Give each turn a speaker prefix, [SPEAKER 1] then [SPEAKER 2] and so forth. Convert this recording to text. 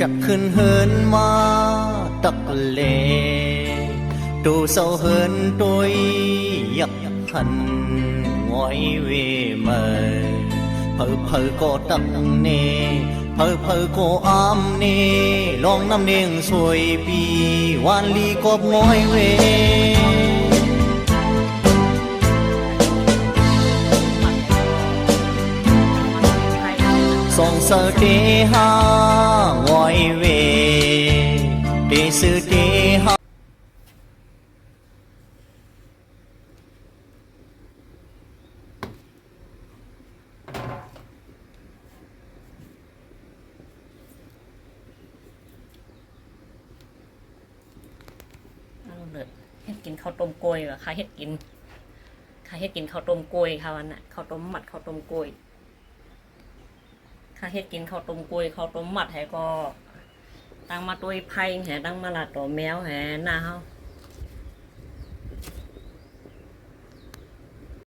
[SPEAKER 1] chắc khinh hơn mà tắc lệ đủ sâu hơn tôi giặc hẳn ngói về mờ phở phở có tắc nê phở phở có ám nê long năm niên xuôi pi hoàn ly cọp ngói về song sơ tế ha ngói về tế sư tế ha
[SPEAKER 2] เฮ็ดกินข้าวต้มกล้วยว่ะใครเฮ็ดกินข้าวต้มกล้วยค่ะวันน่ะข้าวต้มมัดข้าวต้มกล้วยข้าเฮ็ดกินข้าวต้มกล้วยข้าวต้มมัดแห่ก็ตั้งมาตัวไผ่แห่ตั้งมาละตัวแมวแห่หน้าเฮา